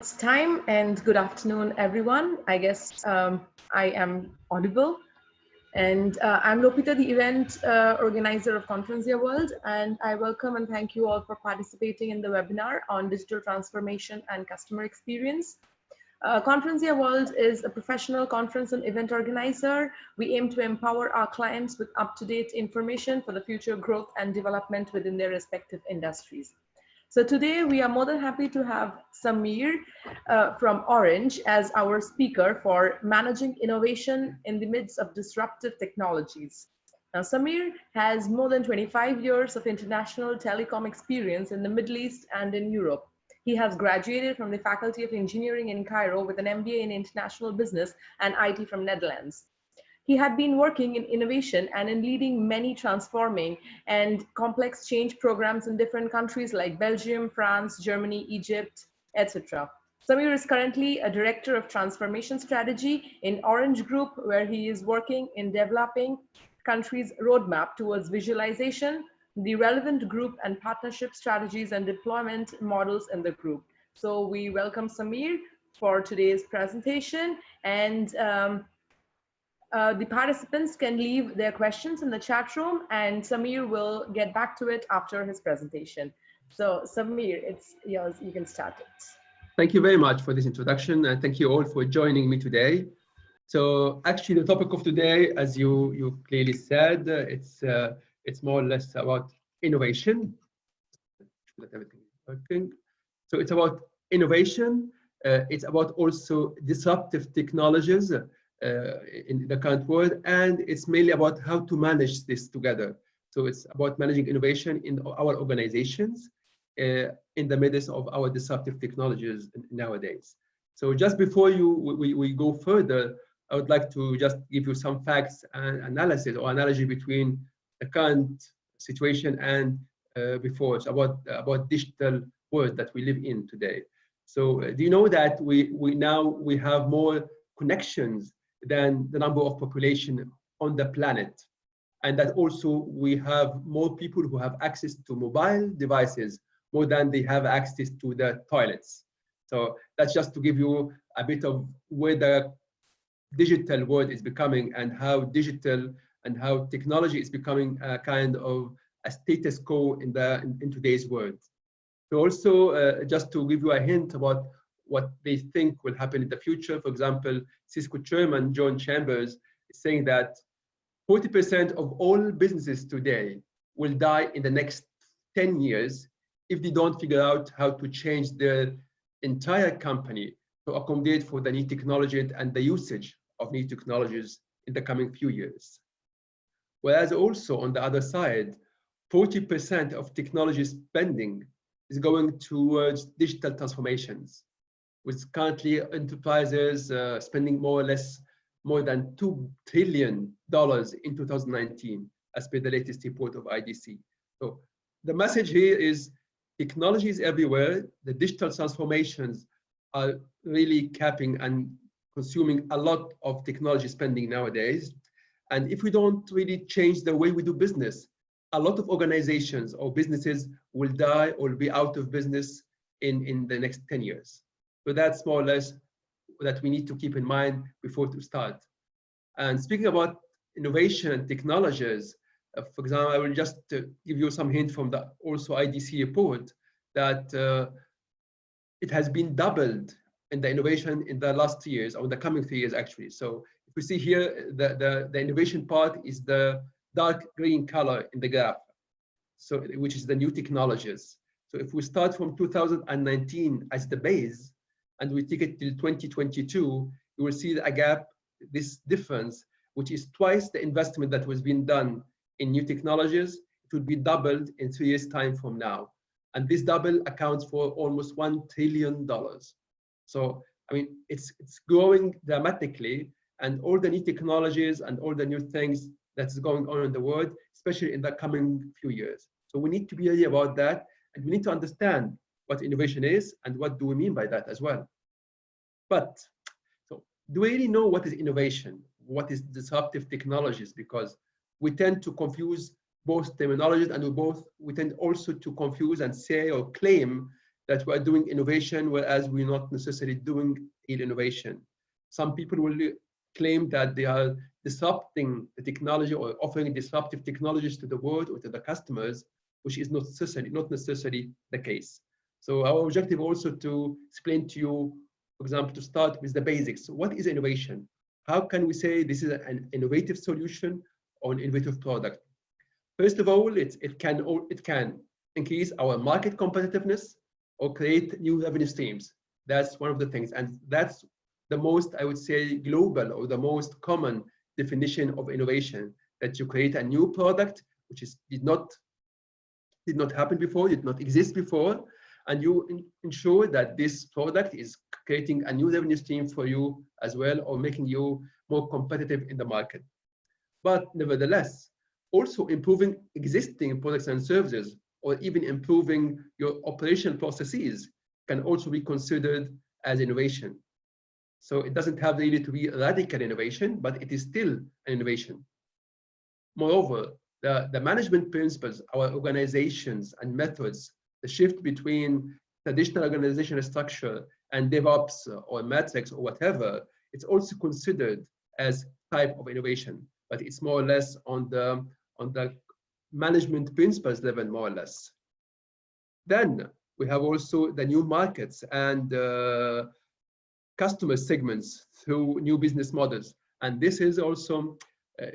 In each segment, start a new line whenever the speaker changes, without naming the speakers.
It's time and good afternoon, everyone. I guess I am audible. And I'm Lopita, the event organizer of Conferencia World, and I welcome and thank you all for participating in the webinar on digital transformation and customer experience. Conferencia World is a professional conference and event organizer. We aim to empower our clients with up-to-date information for the future growth and development within their respective industries. So today we are more than happy to have Samir from Orange as our speaker for managing innovation in the midst of disruptive technologies. Now, Samir has more than 25 years of international telecom experience in the Middle East and in Europe. He has graduated from the Faculty of Engineering in Cairo with an MBA in International Business and IT from Netherlands. He had been working in innovation and in leading many transforming and complex change programs in different countries like Belgium, France, Germany, Egypt, etc. Samir is currently a director of transformation strategy in Orange Group, where he is working in developing countries' roadmap towards visualization, the relevant group and partnership strategies and deployment models in the group. So we welcome Samir for today's presentation, and the participants can leave their questions in the chat room, and Samir will get back to it after his presentation. So Samir, it's yours, you can start it.
Thank you very much for this introduction, and thank you all for joining me today. So actually the topic of today, as you clearly said, it's more or less about innovation. That everything is working. So it's about innovation. It's about also disruptive technologies in the current world, and it's mainly about how to manage this together. So it's about managing innovation in our organizations in the midst of our disruptive technologies nowadays. So just before we go further, I would like to just give you some facts and analysis or analogy between the current situation and before. It's about digital world that we live in today. So do you know that we have more connections than the number of population on the planet, and that also we have more people who have access to mobile devices more than they have access to the toilets. So that's just to give you a bit of where the digital world is becoming, and how digital and how technology is becoming a kind of a status quo in today's world. So also just to give you a hint about what they think will happen in the future. For example, Cisco chairman John Chambers is saying that 40% of all businesses today will die in the next 10 years if they don't figure out how to change their entire company to accommodate for the new technology and the usage of new technologies in the coming few years. Whereas also on the other side, 40% of technology spending is going towards digital transformations, with currently enterprises spending more than $2 trillion in 2019, as per the latest report of IDC. So the message here is technology is everywhere. The digital transformations are really capping and consuming a lot of technology spending nowadays. And if we don't really change the way we do business, a lot of organizations or businesses will die or be out of business in the next 10 years. So that's more or less that we need to keep in mind before to start. And speaking about innovation and technologies, for example, I will just give you some hint from the also IDC report that it has been doubled in the innovation in the last years, or the coming 3 years actually. So if we see here, the innovation part is the dark green color in the graph, so which is the new technologies. So if we start from 2019 as the base, and we take it till 2022, you will see a gap, this difference, which is twice the investment that was being done in new technologies. It would be doubled in 3 years' time from now. And this double accounts for almost $1 trillion. So, I mean, it's growing dramatically, and all the new technologies and all the new things that's going on in the world, especially in the coming few years. So we need to be ready about that, and we need to understand what innovation is and what do we mean by that as well. But so do we really know what is innovation? What is disruptive technologies? Because we tend to confuse both terminologies, and we tend also to confuse and say or claim that we are doing innovation, whereas we're not necessarily doing real innovation. Some people will claim that they are disrupting the technology or offering disruptive technologies to the world or to the customers, which is not necessarily the case. So our objective also to explain to you, for example, to start with the basics. So what is innovation? How can we say this is an innovative solution or an innovative product? First of all, it can increase our market competitiveness or create new revenue streams. That's one of the things, and that's the most, I would say, global or the most common definition of innovation, that you create a new product which did not happen before, did not exist before, and you ensure that this product is creating a new revenue stream for you as well, or making you more competitive in the market. But nevertheless, also improving existing products and services, or even improving your operational processes, can also be considered as innovation. So it doesn't have really to be radical innovation, but it is still an innovation. Moreover, the management principles, our organizations and methods, the shift between traditional organizational structure and DevOps or metrics or whatever, it's also considered as type of innovation, but it's more or less on the management principles level, more or less. Then we have also the new markets and customer segments through new business models. And this is also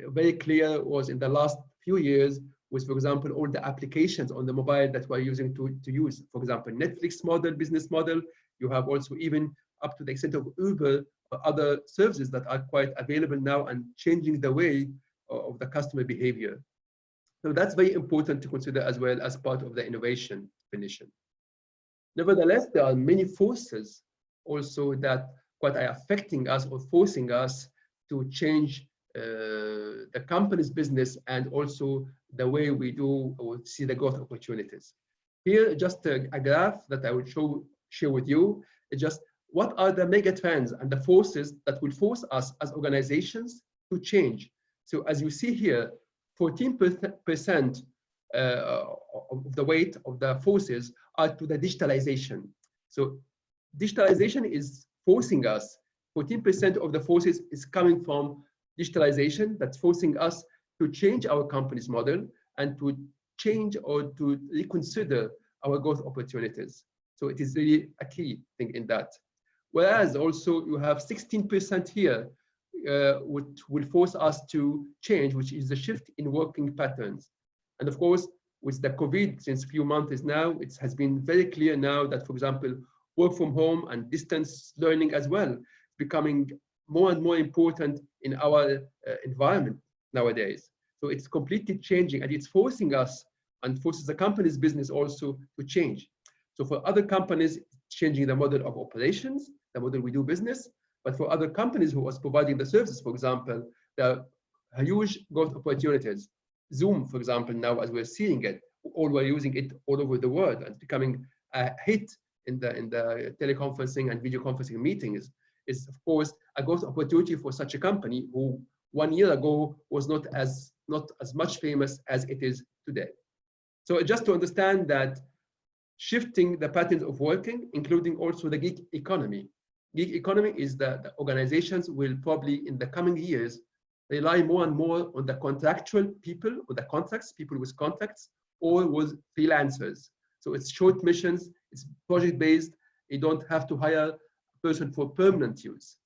very clear, was in the last few years with, for example, all the applications on the mobile that we're using to use, for example, Netflix model, business model. You have also even up to the extent of Uber or other services that are quite available now and changing the way of the customer behavior. So that's very important to consider as well as part of the innovation definition. Nevertheless, there are many forces also that what are affecting us or forcing us to change the company's business and also the way we do or see the growth opportunities. Here, just a graph that I will share with you. It's just what are the mega trends and the forces that will force us as organizations to change. So as you see here, 14% of the weight of the forces are to the digitalization. So digitalization is forcing us, 14% of the forces is coming from digitalization, that's forcing us to change our company's model and to change or to reconsider our growth opportunities. So it is really a key thing in that. Whereas also you have 16% here, which will force us to change, which is the shift in working patterns. And of course, with the COVID since a few months now, it has been very clear now that, for example, work from home and distance learning as well, becoming more and more important in our environment nowadays. So it's completely changing, and it's forcing us and forces the company's business also to change. So for other companies, changing the model of operations, the model we do business, but for other companies who are providing the services, for example, there are huge growth opportunities. Zoom, for example, now as we're seeing it, all we're using it all over the world and becoming a hit in the teleconferencing and video conferencing meetings, is of course a growth opportunity for such a company who 1 year ago was not as much famous as it is today. So just to understand that shifting the patterns of working, including also the gig economy. Gig economy is that the organizations will probably in the coming years rely more and more on the contractual people, or the contracts, people with contracts, or with freelancers. So it's short missions, it's project-based, you don't have to hire a person for permanent use.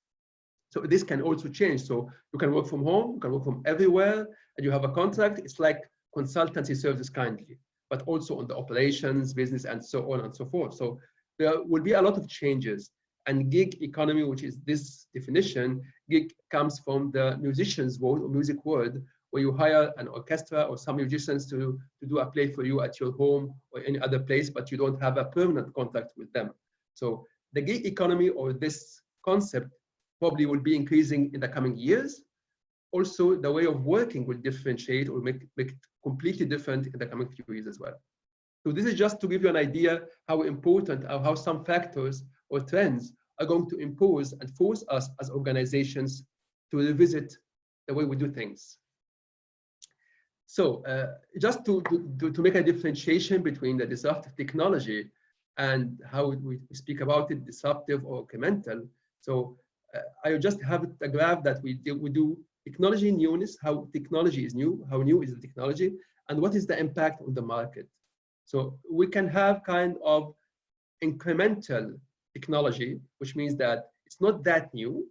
So this can also change. So you can work from home, you can work from everywhere, and you have a contract. It's like consultancy services kindly, but also on the operations, business, and so on and so forth. So there will be a lot of changes. And gig economy, which is this definition, gig comes from the musician's world or music world, where you hire an orchestra or some musicians to do a play for you at your home or any other place, but you don't have a permanent contract with them. So the gig economy, or this concept, probably will be increasing in the coming years. Also, the way of working will differentiate or make it completely different in the coming few years as well. So this is just to give you an idea how important or how some factors or trends are going to impose and force us as organizations to revisit the way we do things. So just to make a differentiation between the disruptive technology and how we speak about it, disruptive or incremental. So I just have a graph that we do technology newness, how technology is new, how new is the technology, and what is the impact on the market. So we can have kind of incremental technology, which means that it's not that new,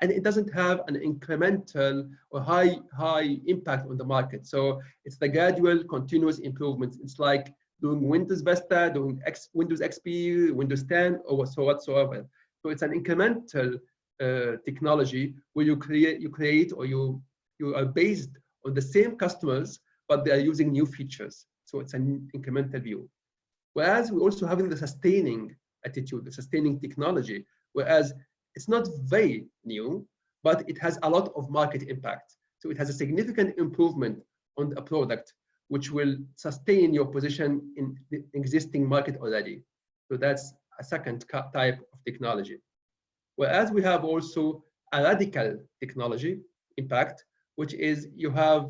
and it doesn't have an incremental or high impact on the market. So it's the gradual, continuous improvements. It's like doing Windows Vista, doing Windows XP, Windows 10, or so whatsoever. So it's an incremental technology where you create, or you are based on the same customers, but they are using new features. So it's an incremental view. Whereas we're also having the sustaining attitude, the sustaining technology, whereas it's not very new, but it has a lot of market impact. So it has a significant improvement on a product, which will sustain your position in the existing market already. So that's a second type of technology. Whereas we have also a radical technology impact, which is you have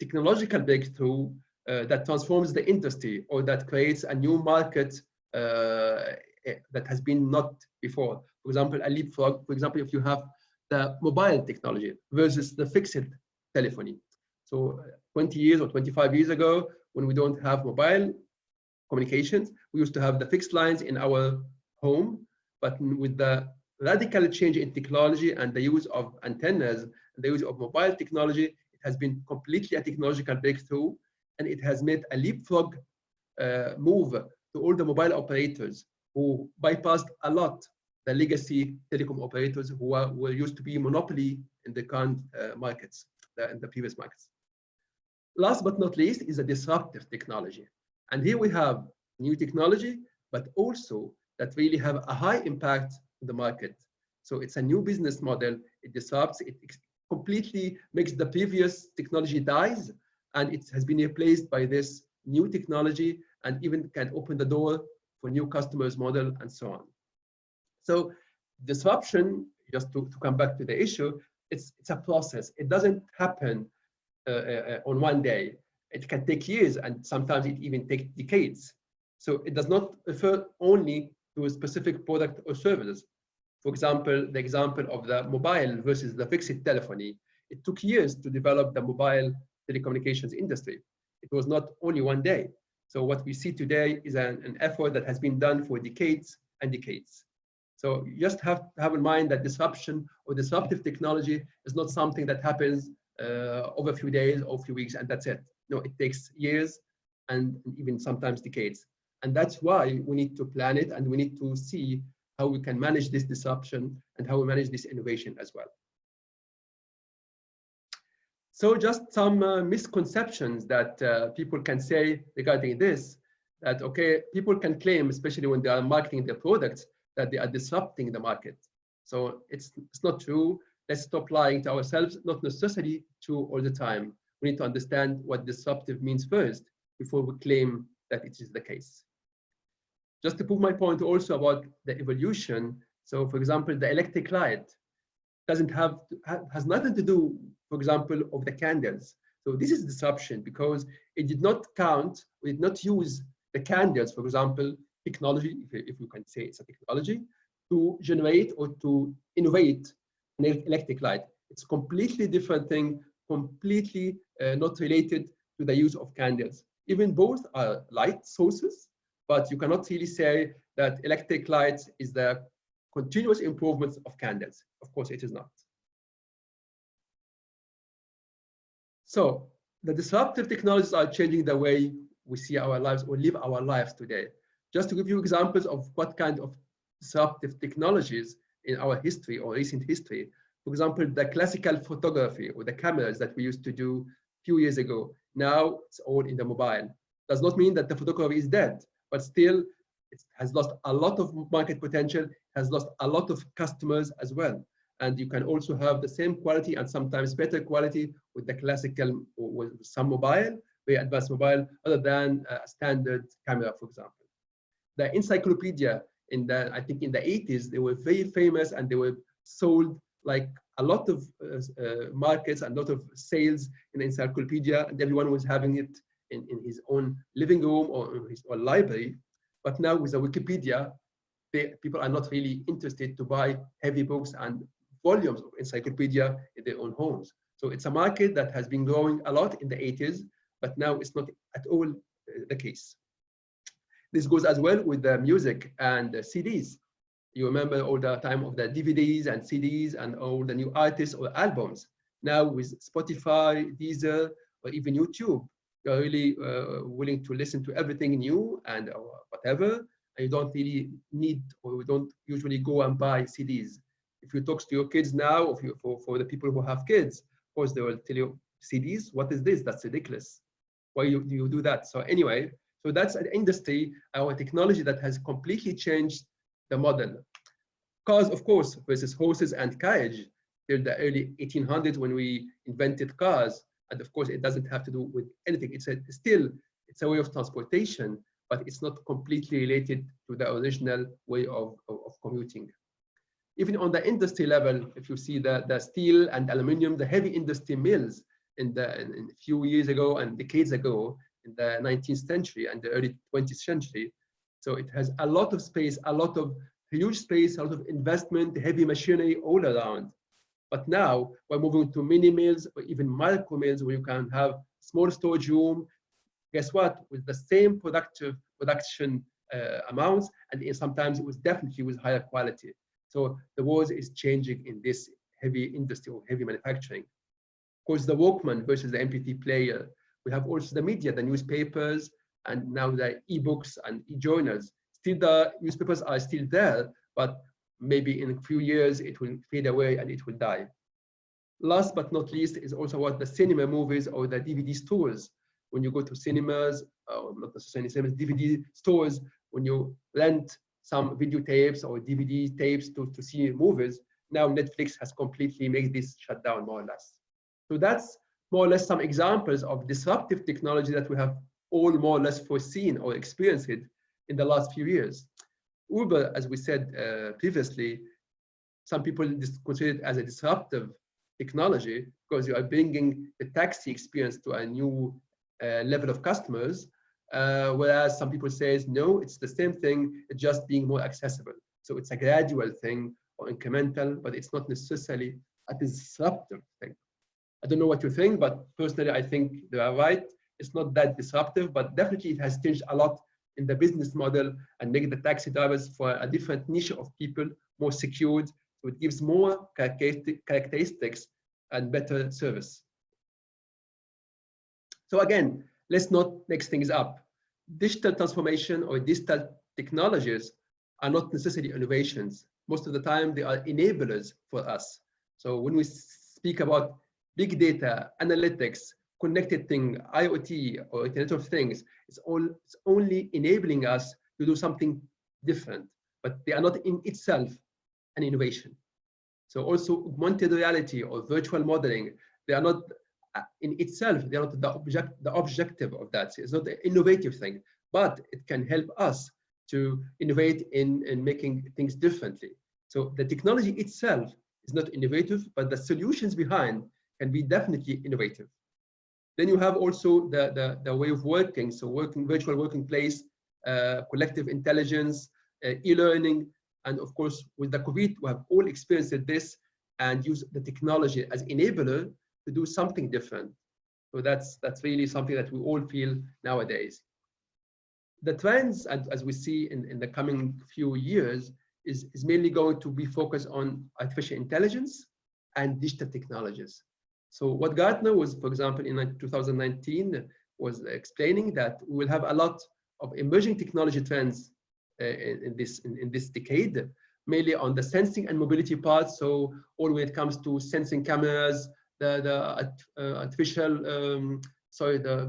technological breakthrough that transforms the industry, or that creates a new market that has been not before. For example, a leapfrog. For example, if you have the mobile technology versus the fixed telephony. So 20 years or 25 years ago, when we don't have mobile communications, we used to have the fixed lines in our home. But with the radical change in technology and the use of antennas and the use of mobile technology, it has been completely a technological breakthrough, and it has made a leapfrog move to all the mobile operators who bypassed a lot the legacy telecom operators who were used to be monopoly in the current markets, in the previous markets. Last but not least is a disruptive technology. And here we have new technology, but also that really have a high impact on the market. So it's a new business model. It disrupts, it completely makes the previous technology dies, and it has been replaced by this new technology, and even can open the door for new customers model and so on. So disruption, just to come back to the issue, it's a process. It doesn't happen on one day. It can take years, and sometimes it even takes decades. So it does not refer only to a specific product or services. For example, the example of the mobile versus the fixed telephony. It took years to develop the mobile telecommunications industry. It was not only one day. So what we see today is an effort that has been done for decades and decades. So you just have to have in mind that disruption or disruptive technology is not something that happens over a few days or a few weeks and that's it. No, it takes years and even sometimes decades. And that's why we need to plan it, and we need to see how we can manage this disruption and how we manage this innovation as well. So just some misconceptions that people can say regarding this, that, okay, people can claim, especially when they are marketing their products, that they are disrupting the market. So it's not true. Let's stop lying to ourselves, not necessarily true all the time. We need to understand what disruptive means first before we claim that it is the case. Just to prove my point also about the evolution. So for example, the electric light has nothing to do, for example, of the candles. So this is disruption because it did not count, we did not use the candles, for example, technology, if you can say it's a technology, to generate or to innovate an electric light. It's a completely different thing, completely not related to the use of candles. Even both are light sources, but you cannot really say that electric lights is the continuous improvements of candles. Of course, it is not. So the disruptive technologies are changing the way we see our lives or live our lives today. Just to give you examples of what kind of disruptive technologies in our history or recent history. For example, the classical photography or the cameras that we used to do a few years ago. Now it's all in the mobile. Does not mean that the photography is dead, but still it has lost a lot of market potential, has lost a lot of customers as well. And you can also have the same quality and sometimes better quality with the classical or with some mobile, very advanced mobile, other than a standard camera, for example. The encyclopedia I think in the 80s, they were very famous and they were sold like a lot of markets and a lot of sales in the encyclopedia, and everyone was having it in his own living room or his own library. But now with the Wikipedia, people are not really interested to buy heavy books and volumes of encyclopedia in their own homes. So it's a market that has been growing a lot in the 80s, but now it's not at all the case. This goes as well with the music and the CDs. You remember all the time of the DVDs and CDs and all the new artists or albums. Now with Spotify, Deezer, or even YouTube, you're really willing to listen to everything new and whatever, and you don't really need, or you don't usually go and buy CDs. If you talk to your kids now, or for the people who have kids, of course they will tell you, CDs, what is this? That's ridiculous. Why do you do that? So anyway, so that's an industry, our technology that has completely changed the model. Cars, of course, versus horses and carriage. In the early 1800s when we invented cars, and of course it doesn't have to do with anything. It's a way of transportation, but it's not completely related to the original way of commuting. Even on the industry level, if you see the steel and aluminum, the heavy industry mills in a few years ago and decades ago, in the 19th century and the early 20th century. So it has a lot of space, a lot of huge space, a lot of investment, heavy machinery all around. But now we're moving to mini mills or even micro mills where you can have small storage room. Guess what? With the same production amounts, and sometimes it was definitely with higher quality. So the world is changing in this heavy industry or heavy manufacturing. Of course, the Walkman versus the MP3 player. We have also the media, the newspapers, and now the e-books and e-journals. Still, the newspapers are still there, but maybe in a few years it will fade away and it will die. Last but not least is also what the cinema movies or the DVD stores. When you go to cinemas, not necessarily cinemas, DVD stores, when you rent some videotapes or DVD tapes to see movies, now Netflix has completely made this shut down more or less. So that's more or less some examples of disruptive technology that we have all more or less foreseen or experienced it in the last few years. Uber, as we said previously, some people consider it as a disruptive technology because you are bringing the taxi experience to a new level of customers, whereas some people say, no, it's the same thing, it's just being more accessible. So it's a gradual thing or incremental, but it's not necessarily a disruptive thing. I don't know what you think, but personally, I think they are right. It's not that disruptive, but definitely it has changed a lot in the business model and make the taxi drivers for a different niche of people more secured. So it gives more characteristics and better service. So again, let's not mix things up. Digital transformation or digital technologies are not necessarily innovations. Most of the time, they are enablers for us. So when we speak about big data, analytics, connected thing, IoT, or Internet of Things, it's only enabling us to do something different, but they are not in itself an innovation. So also augmented reality or virtual modeling, they are not in itself, they are not the objective of that. It's not an innovative thing, but it can help us to innovate in making things differently. So the technology itself is not innovative, but the solutions behind can be definitely innovative. Then you have also the way of working. So virtual working place, collective intelligence, e-learning, and of course, with the COVID, we have all experienced this and use the technology as enabler to do something different. So that's really something that we all feel nowadays. The trends, as we see in the coming few years, is mainly going to be focused on artificial intelligence and digital technologies. So what Gartner was, for example, in 2019, was explaining that we will have a lot of emerging technology trends in this decade, mainly on the sensing and mobility part. So all when it comes to sensing cameras, the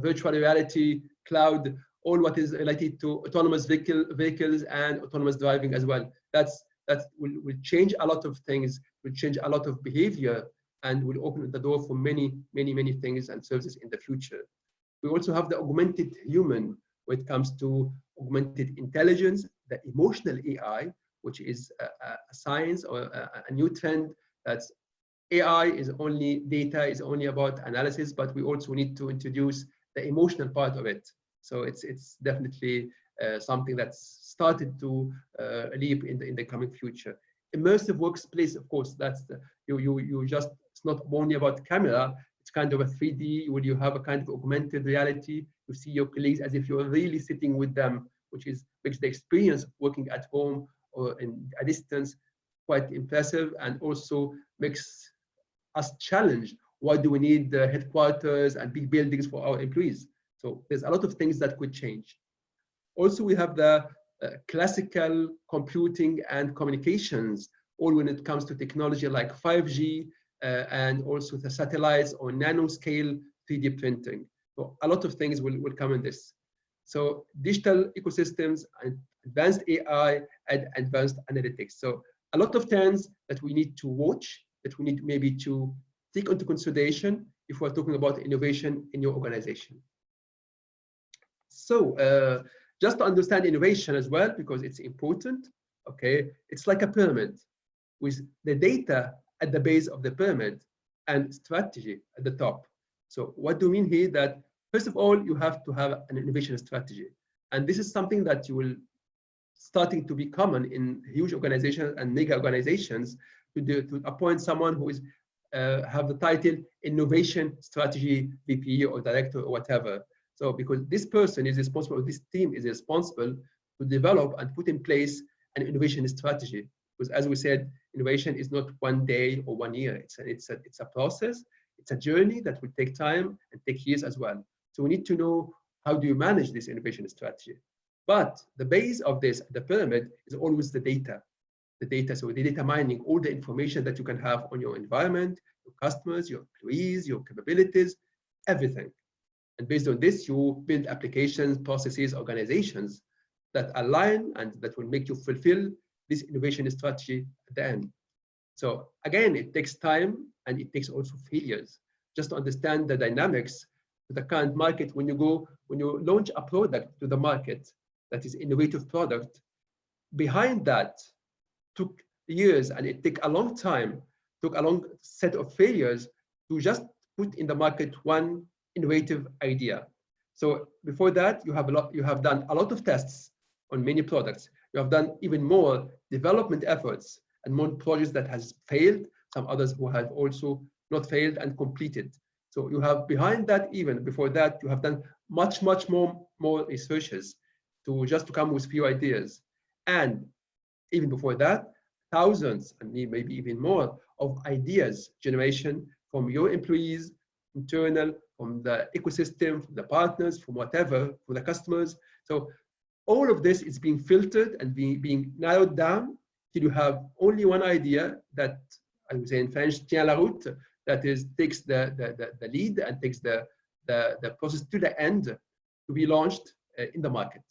virtual reality, cloud, all what is related to autonomous vehicles and autonomous driving as well. That will change a lot of things, will change a lot of behavior, and will open the door for many things and services in the future. We also have the augmented human when it comes to augmented intelligence, the emotional AI, which is a science or a new trend. That's AI is only data, is only about analysis, but we also need to introduce the emotional part of it. So it's definitely something that's started to leap in the coming future. Immersive workplace, of course, that's you just, it's not only about camera, it's kind of a 3D where you have a kind of augmented reality. You see your colleagues as if you're really sitting with them, which makes the experience of working at home or in a distance quite impressive, and also makes us challenge why do we need the headquarters and big buildings for our employees. So there's a lot of things that could change. Also, we have the classical computing and communications, all when it comes to technology like 5G and also the satellites or nanoscale 3D printing. So a lot of things will come in this. So digital ecosystems and advanced AI and advanced analytics. So a lot of trends that we need to watch, that we need maybe to take into consideration if we're talking about innovation in your organization. So just to understand innovation as well, because it's important, okay, it's like a pyramid with the data at the base of the pyramid and strategy at the top. So what do we mean here? That first of all, you have to have an innovation strategy. And this is something that you will starting to be common in huge organizations and mega organizations to appoint someone who is have the title Innovation Strategy VP or Director or whatever. So because this person is responsible, or this team is responsible to develop and put in place an innovation strategy. Because as we said, innovation is not one day or 1 year. It's a process. It's a journey that will take time and take years as well. So we need to know how do you manage this innovation strategy. But the base of this, the pyramid, is always the data. The data, so the data mining, all the information that you can have on your environment, your customers, your employees, your capabilities, everything. And based on this, you build applications, processes, organizations that align and that will make you fulfill this innovation strategy at the end. So again, it takes time and it takes also failures just to understand the dynamics of the current market. When you launch a product to the market that is innovative product, behind that took years and it took a long time, took a long set of failures to just put in the market one innovative idea. So before that, you have done a lot of tests on many products. You have done even more development efforts and more projects that has failed, some others who have also not failed and completed. So you have behind that, even before that, you have done much more researches to come with few ideas. And even before that, thousands and maybe even more of ideas generation from your employees, internal, from the ecosystem, from the partners, from whatever, from the customers. So all of this is being filtered and being narrowed down till you have only one idea that, I would say in French, tient la route, that is takes the lead and takes the process to the end to be launched in the market.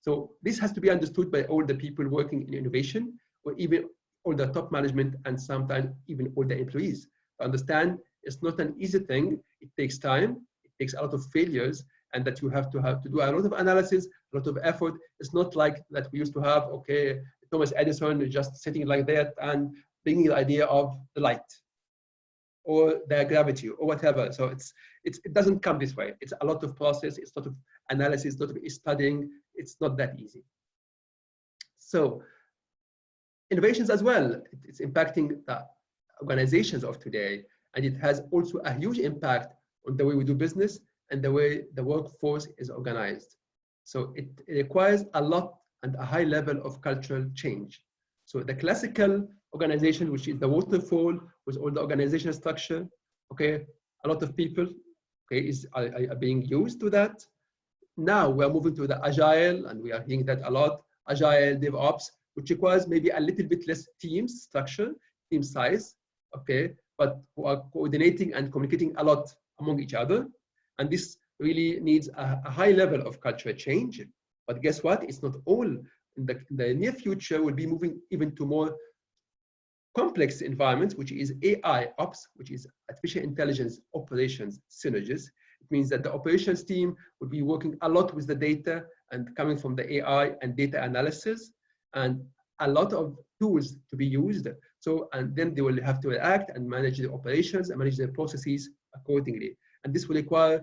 So this has to be understood by all the people working in innovation, or even all the top management, and sometimes even all the employees. To understand it's not an easy thing. It takes time. It takes a lot of failures, and that you have to do a lot of analysis, a lot of effort. It's not like that we used to have, okay, Thomas Edison just sitting like that and bringing the idea of the light or the gravity or whatever. So it doesn't come this way. It's a lot of process. It's a lot of analysis, a lot of studying. It's not that easy. So innovations as well, it's impacting the organizations of today, and it has also a huge impact on the way we do business and the way the workforce is organized. So it requires a lot and a high level of cultural change. So the classical organization, which is the waterfall with all the organizational structure, okay, a lot of people, okay, are being used to that. Now we are moving to the agile, and we are hearing that a lot, agile, DevOps, which requires maybe a little bit less team structure, team size, okay, but who are coordinating and communicating a lot among each other. And this really needs a high level of cultural change. But guess what? It's not all. In the near future, we'll be moving even to more complex environments, which is AI ops, which is artificial intelligence operations synergies. It means that the operations team will be working a lot with the data and coming from the AI and data analysis, and a lot of tools to be used. So, and then they will have to react and manage the operations and manage the processes accordingly. And this will require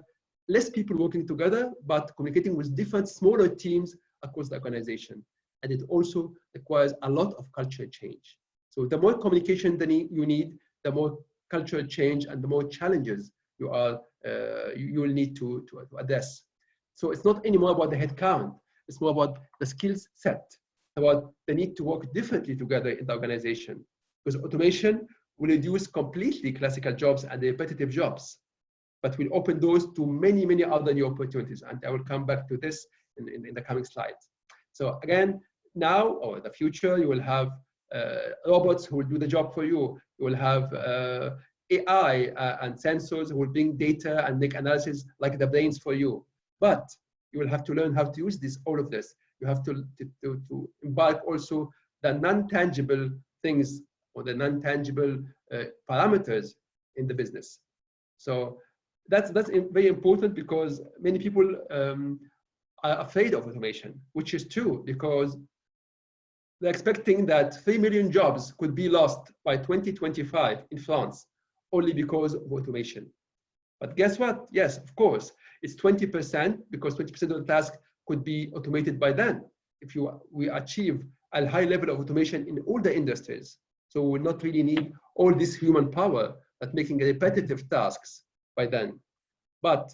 less people working together, but communicating with different smaller teams across the organization. And it also requires a lot of cultural change. So the more communication you need, the more cultural change and the more challenges you will need to address. So it's not anymore about the headcount. It's more about the skills set, about the need to work differently together in the organization. Because automation will reduce completely classical jobs and repetitive jobs, but will open doors to many, many other new opportunities. And I will come back to this in the coming slides. So again, now or the future, you will have robots who will do the job for you. You will have AI and sensors who will bring data and make analysis like the brains for you. But you will have to learn how to use all of this. You have to embark also the non-tangible things or the non-tangible parameters in the business. So that's very important, because many people are afraid of automation, which is true, because they're expecting that 3 million jobs could be lost by 2025 in France only because of automation. But guess what? Yes, of course, it's 20%, because 20% of the task could be automated by then if we achieve a high level of automation in all the industries. So we will not really need all this human power that making repetitive tasks by then. But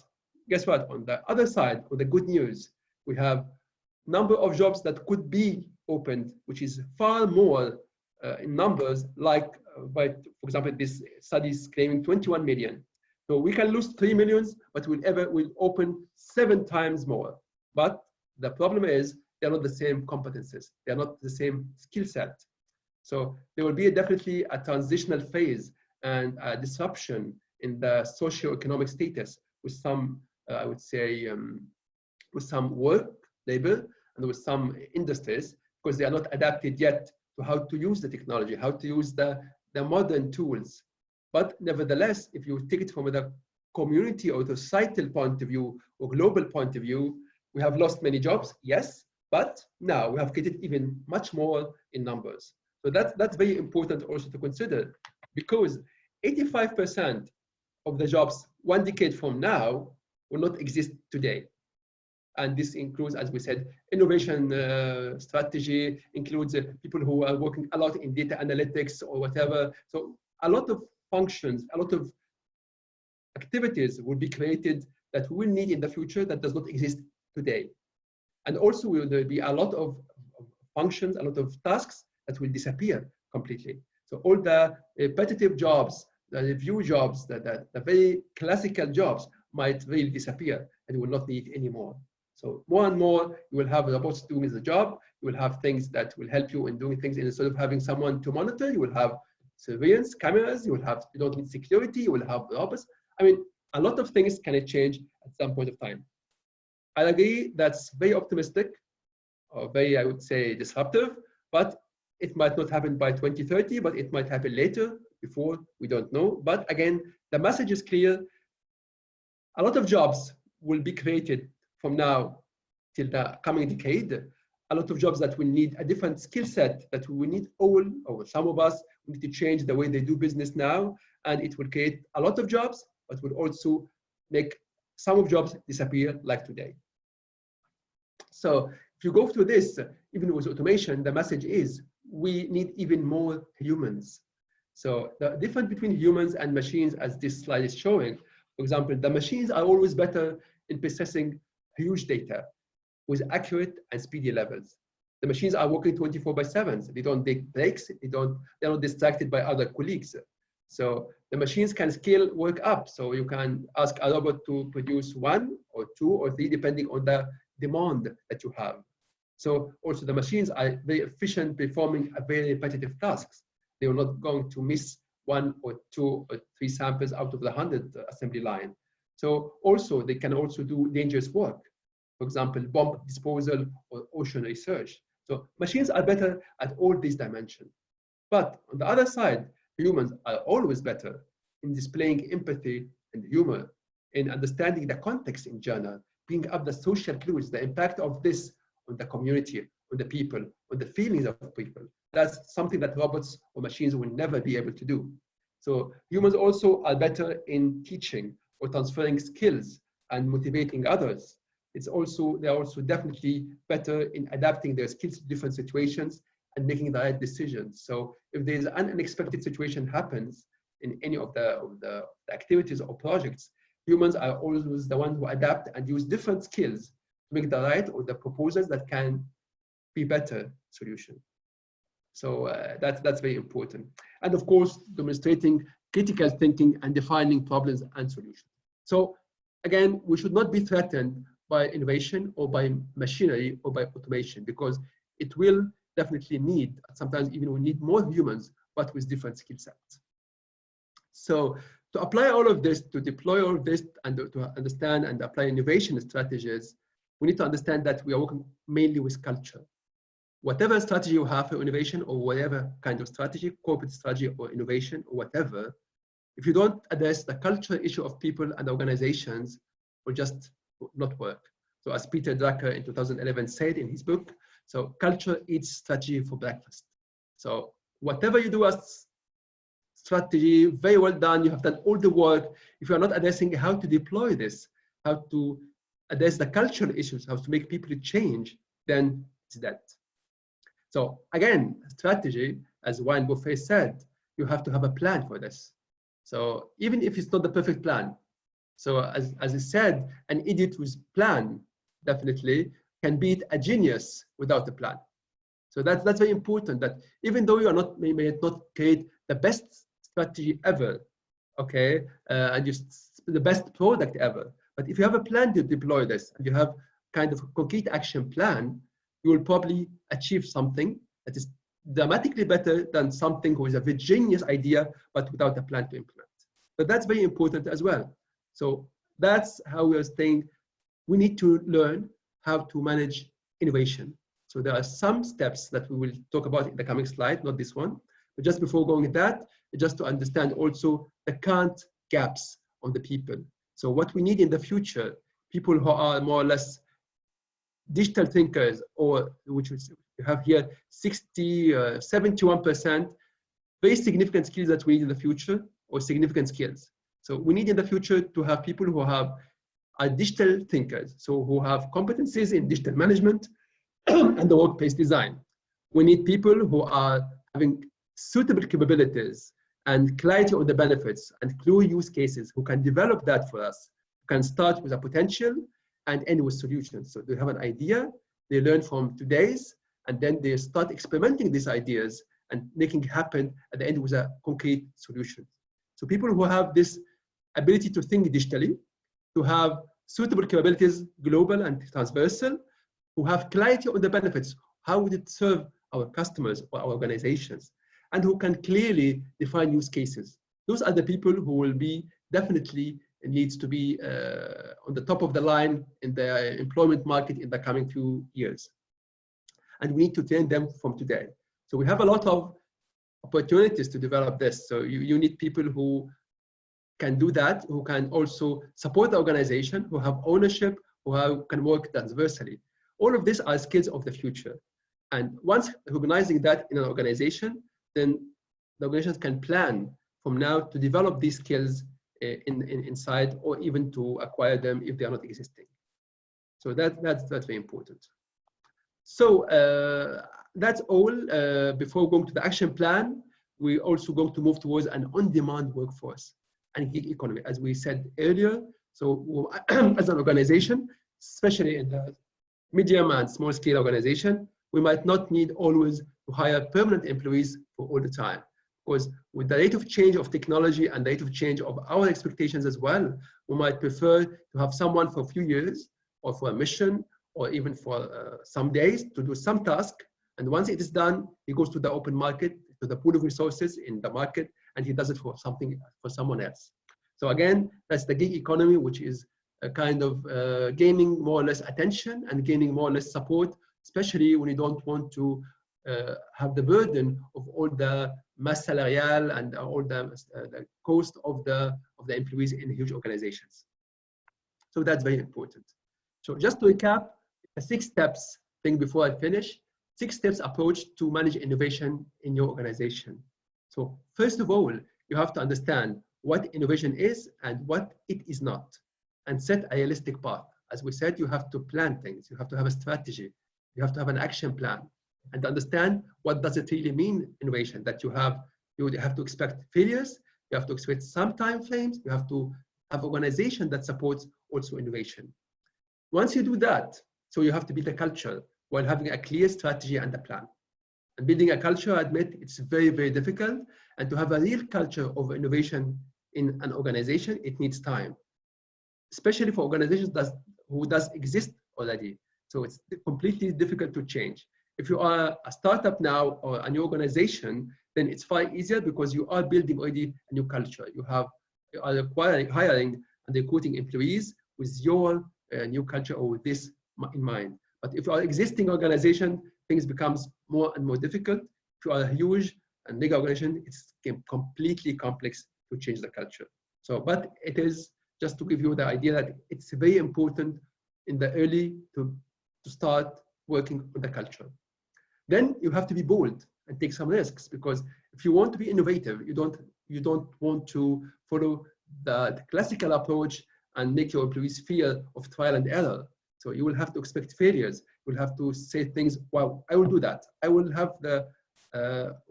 guess what? On the other side, on the good news, we have number of jobs that could be opened, which is far more in numbers, like for example, this study is claiming 21 million. So we can lose 3 millions, but we'll open 7 times more. But the problem is they're not the same competences. They're not the same skill set. So there will be definitely a transitional phase and a disruption in the socio-economic status with some, I would say, with some work, labor, and with some industries, because they are not adapted yet to how to use the technology, how to use the modern tools. But nevertheless, if you take it from the community or the societal point of view or global point of view, we have lost many jobs, yes, but now we have created even much more in numbers. So that's very important also to consider, because 85% of the jobs 1 decade from now will not exist today. And this includes, as we said, innovation strategy, includes people who are working a lot in data analytics or whatever. So a lot of functions, a lot of activities will be created that we will need in the future that does not exist today. And also will there be a lot of functions, a lot of tasks that will disappear completely. So all the repetitive jobs, the review jobs, the very classical jobs might really disappear and will not need anymore. So more and more, you will have robots doing the job. You will have things that will help you in doing things. Instead of having someone to monitor, you will have surveillance cameras. You don't need security. You will have robots. I mean, a lot of things can change at some point of time. I agree that's very optimistic, or very, I would say, disruptive, but it might not happen by 2030, but it might happen later, before, we don't know. But again, the message is clear. A lot of jobs will be created from now till the coming decade. A lot of jobs that will need a different skill set, that we will need all, or some of us need to change the way they do business now. And it will create a lot of jobs, but will also make some of jobs disappear like today. So if you go through this, even with automation, the message is we need even more humans. So the difference between humans and machines, as this slide is showing, for example, the machines are always better in processing huge data with accurate and speedy levels. The machines are working 24/7. They don't take breaks. They're not distracted by other colleagues. So the machines can scale work up. So you can ask a robot to produce 1 or 2 or 3, depending on the demand that you have. So also the machines are very efficient performing a very repetitive tasks. They are not going to miss 1 or 2 or 3 samples out of the 100 assembly line. So also they can also do dangerous work. For example, bomb disposal or ocean research. So machines are better at all these dimensions. But on the other side, humans are always better in displaying empathy and humor, in understanding the context in general, bring up the social clues, the impact of this on the community, on the people, on the feelings of people. That's something that robots or machines will never be able to do. So humans also are better in teaching or transferring skills and motivating others. they're also definitely better in adapting their skills to different situations and making the right decisions. So if there's an unexpected situation happens in any of the activities or projects, humans are always the ones who adapt and use different skills to make the right or the proposals that can be better solution. So that's very important. And of course, demonstrating critical thinking and defining problems and solutions. So again, we should not be threatened by innovation or by machinery or by automation, because it will definitely need, sometimes even we need more humans, but with different skill sets. So to apply all of this, to deploy all of this, and to understand and apply innovation strategies, we need to understand that we are working mainly with culture. Whatever strategy you have for innovation, or whatever kind of strategy, corporate strategy or innovation or whatever, if you don't address the cultural issue of people and organizations, will just not work. So as Peter Drucker in 2011 said in his book, so culture eats strategy for breakfast. So whatever you do as strategy, very well done, you have done all the work. If you are not addressing how to deploy this, how to address the cultural issues, how to make people change, then it's dead. So again, strategy, as Warren Buffett said, you have to have a plan for this. So even if it's not the perfect plan, so as I said, an idiot with plan definitely can beat a genius without a plan. So that's very important, that even though you are not, may not create the best strategy ever, okay, and just the best product ever, but if you have a plan to deploy this and you have kind of a concrete action plan, you will probably achieve something that is dramatically better than something who is a genius idea, but without a plan to implement. So that's very important as well. So that's how we are saying we need to learn how to manage innovation. So there are some steps that we will talk about in the coming slide, not this one. But just before going to that, just to understand also the current gaps on the people. So what we need in the future, people who are more or less digital thinkers, or which is, you have here 71%, very significant skills that we need in the future, or significant skills. So we need in the future to have people who are digital thinkers, so who have competencies in digital management and the workplace design. We need people who are having suitable capabilities and clarity on the benefits and clear use cases, who can develop that for us, who can start with a potential and end with solutions. So they have an idea, they learn from today's, and then they start experimenting these ideas and making it happen at the end with a concrete solution. So people who have this ability to think digitally, to have suitable capabilities, global and transversal, who have clarity on the benefits, how would it serve our customers or our organizations, and who can clearly define use cases. Those are the people who will be definitely needs to be on the top of the line in the employment market in the coming few years. And we need to train them from today. So we have a lot of opportunities to develop this. So you need people who can do that, who can also support the organization, who have ownership, who can work transversally. All of these are skills of the future. And once recognizing that in an organization, then the organizations can plan from now to develop these skills inside, or even to acquire them if they are not existing. So that's very important. So that's all. Before going to the action plan, we're also going to move towards an on-demand workforce and gig economy, as we said earlier. So as an organization, especially in the medium and small scale organization, we might not need always to hire permanent employees for all the time. Because with the rate of change of technology and the rate of change of our expectations as well, we might prefer to have someone for a few years, or for a mission, or even for some days to do some task. And once it is done, he goes to the open market, to the pool of resources in the market, and he does it for someone else. So again, that's the gig economy, which is a kind of gaining more or less attention and gaining more or less support, especially when you don't want to have the burden of all the mass salarial and all the cost of the employees in huge organizations. So that's very important. So just to recap, the 6 steps thing before I finish, 6 steps approach to manage innovation in your organization. So first of all, you have to understand what innovation is and what it is not, and set a realistic path. as we said, you have to plan things. You have to have a strategy. You have to have an action plan and understand what does it really mean, innovation, that you would have to expect failures. You have to expect some time frames. You have to have organization that supports also innovation. Once you do that, so you have to build a culture while having a clear strategy and a plan. And building a culture, I admit, it's very, very difficult. And to have a real culture of innovation in an organization, it needs time, especially for organizations who does exist already. So it's completely difficult to change. If you are a startup now or a new organization, then it's far easier because you are building already a new culture. You are hiring and recruiting employees with your new culture or with this in mind. But if you are an existing organization, things becomes more and more difficult. If you are a huge and big organization, it's completely complex to change the culture. So, but it is just to give you the idea that it's very important in the early to start working on the culture. Then you have to be bold and take some risks, because if you want to be innovative, you don't want to follow the classical approach and make your employees fear of trial and error. So you will have to expect failures. You will have to say things, well, I will do that. I will have the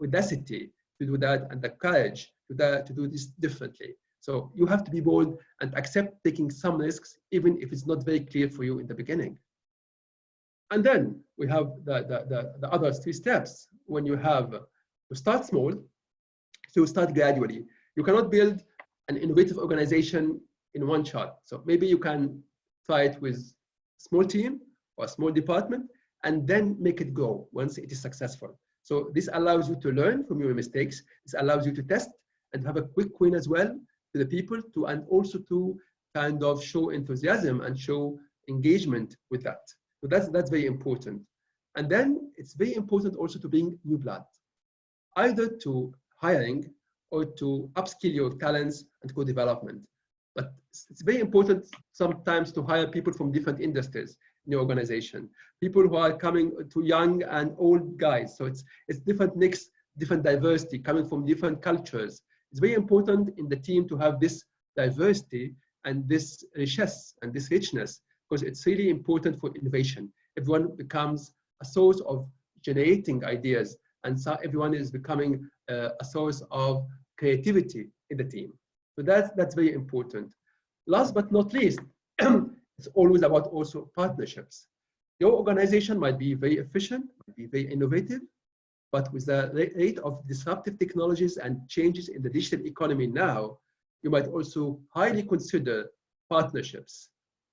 audacity to do that and the courage to do this differently. So you have to be bold and accept taking some risks, even if it's not very clear for you in the beginning. And then we have the other 3 steps. When you have to start small, so start gradually. You cannot build an innovative organization in one shot. So maybe you can try it with a small team or a small department, and then make it go once it is successful. So this allows you to learn from your mistakes. This allows you to test and have a quick win as well to the people, and also to kind of show enthusiasm and show engagement with that. So that's very important. And then it's very important also to bring new blood, either to hiring or to upskill your talents and co-development. But it's very important sometimes to hire people from different industries in your organization, people who are coming to young and old guys. So it's different mix, different diversity coming from different cultures. It's very important in the team to have this diversity and this richness and this richness, because it's really important for innovation. Everyone becomes a source of generating ideas, and so everyone is becoming a source of creativity in the team. So that's very important. Last but not least, it's always about also partnerships. Your organization might be very efficient, might be very innovative, but with the rate of disruptive technologies and changes in the digital economy now, you might also highly consider partnerships.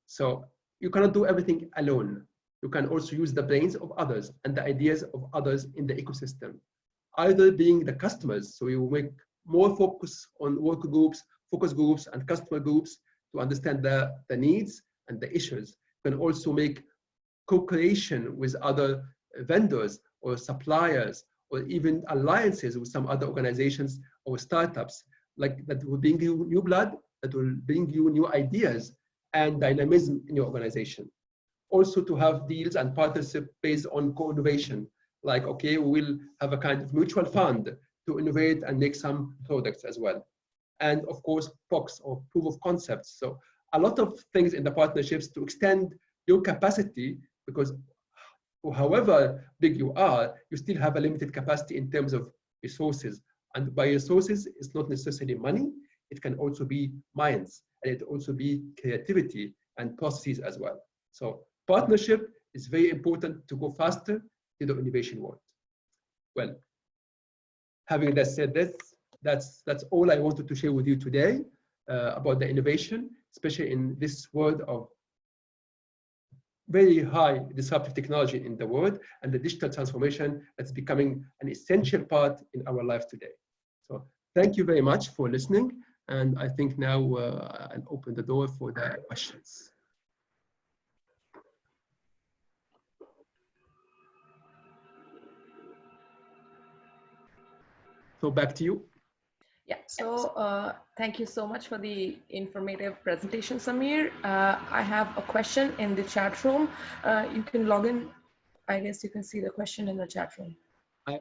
So you cannot do everything alone. You can also use the brains of others and the ideas of others in the ecosystem, either being the customers. So you make more focus on work groups, focus groups, and customer groups to understand the needs and the issues. You can also make co-creation with other vendors or suppliers, or even alliances with some other organizations or startups, like that will bring you new blood, that will bring you new ideas and dynamism in your organization. Also to have deals and partnership based on co-innovation, like, okay, we will have a kind of mutual fund to innovate and make some products as well. And of course, POCs, or proof of concepts. So a lot of things in the partnerships to extend your capacity, because however big you are, you still have a limited capacity in terms of resources. And by resources, it's not necessarily money. It can also be minds, and it also be creativity and processes as well. So partnership is very important to go faster in the innovation world. Well, having that said, that's all I wanted to share with you today about the innovation, especially in this world of very high disruptive technology in the world, and the digital transformation that's becoming an essential part in our lives today. So thank you very much for listening. And I think now I'll open the door for the questions. So back to you.
Yeah, so thank you so much for the informative presentation, Samir. I have a question in the chat room. You can log in. I guess you can see the question in the chat room.
How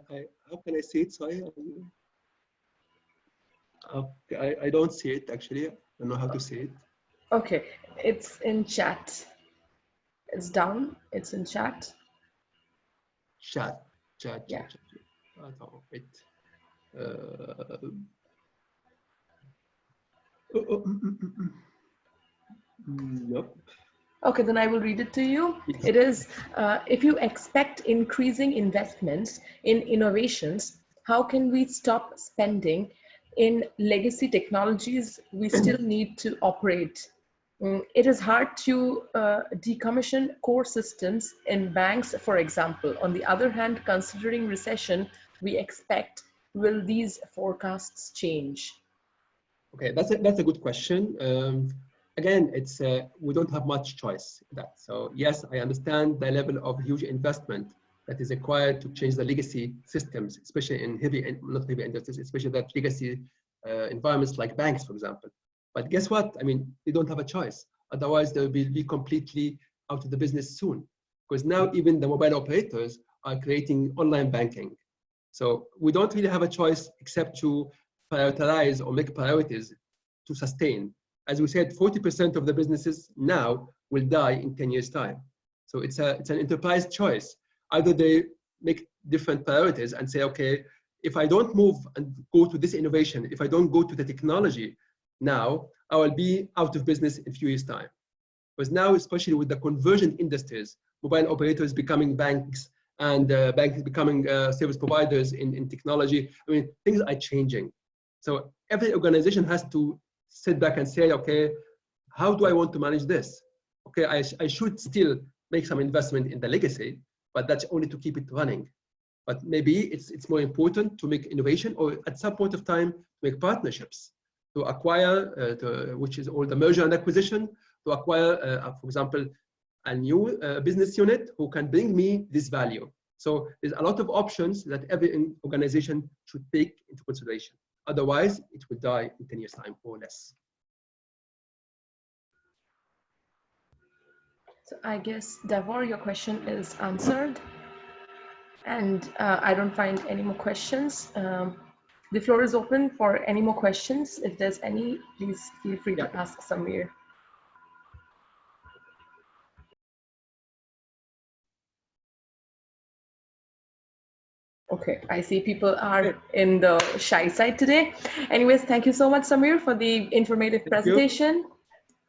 can I see it? Sorry. I don't see it actually. I don't know how to see it.
Okay, it's in chat. It's down. It's in chat.
Chat.
Yeah.
Attends, wait. Nope.
Okay, then I will read it to you.
Yes.
It is, if you expect increasing investments in innovations, how can we stop spending in legacy technologies we still need to operate? It is hard to decommission core systems in banks, for example. On the other hand, considering recession we expect, will these forecasts change?
Okay, that's a good question. Again, it's we don't have much choice in that. So yes, I understand the level of huge investment that is required to change the legacy systems, especially in not heavy industries, especially that legacy environments like banks, for example. But guess what? I mean, they don't have a choice. Otherwise, they will be completely out of the business soon. Because now even the mobile operators are creating online banking. So we don't really have a choice except to prioritize or make priorities to sustain. As we said, 40% of the businesses now will die in 10 years' time. So it's an enterprise choice. Either they make different priorities and say, okay, if I don't move and go to this innovation, if I don't go to the technology now, I will be out of business in a few years' time. Because now, especially with the convergent industries, mobile operators becoming banks and banks becoming service providers in technology, I mean, things are changing. So every organization has to sit back and say, okay, how do I want to manage this? Okay, I should still make some investment in the legacy, but that's only to keep it running. But maybe it's more important to make innovation, or at some point of time, to make partnerships, to acquire, which is all the merger and acquisition, to acquire, for example, a new business unit who can bring me this value. So there's a lot of options that every organization should take into consideration. Otherwise, it will die in 10 years' time or less.
So I guess, Davor, your question is answered. And I don't find any more questions. The floor is open for any more questions. If there's any, please feel free to ask Samir. Okay, I see people are in the shy side today. Anyways, thank you so much, Samir, for the informative presentation.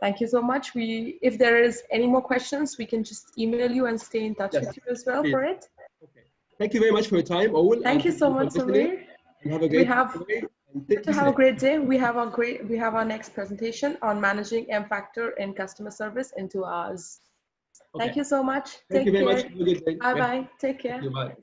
Thank you so much. If there is any more questions, we can just email you and stay in touch with you as well for it.
Okay. Thank you very much for your time, Owen.
Thank you so much, Samir.
And have a great day.
Have a great day. We have our next presentation on managing M factor in customer service in 2 hours. Thank you so much.
Thank you very much. Have a good day.
Bye bye. Take care.
Bye.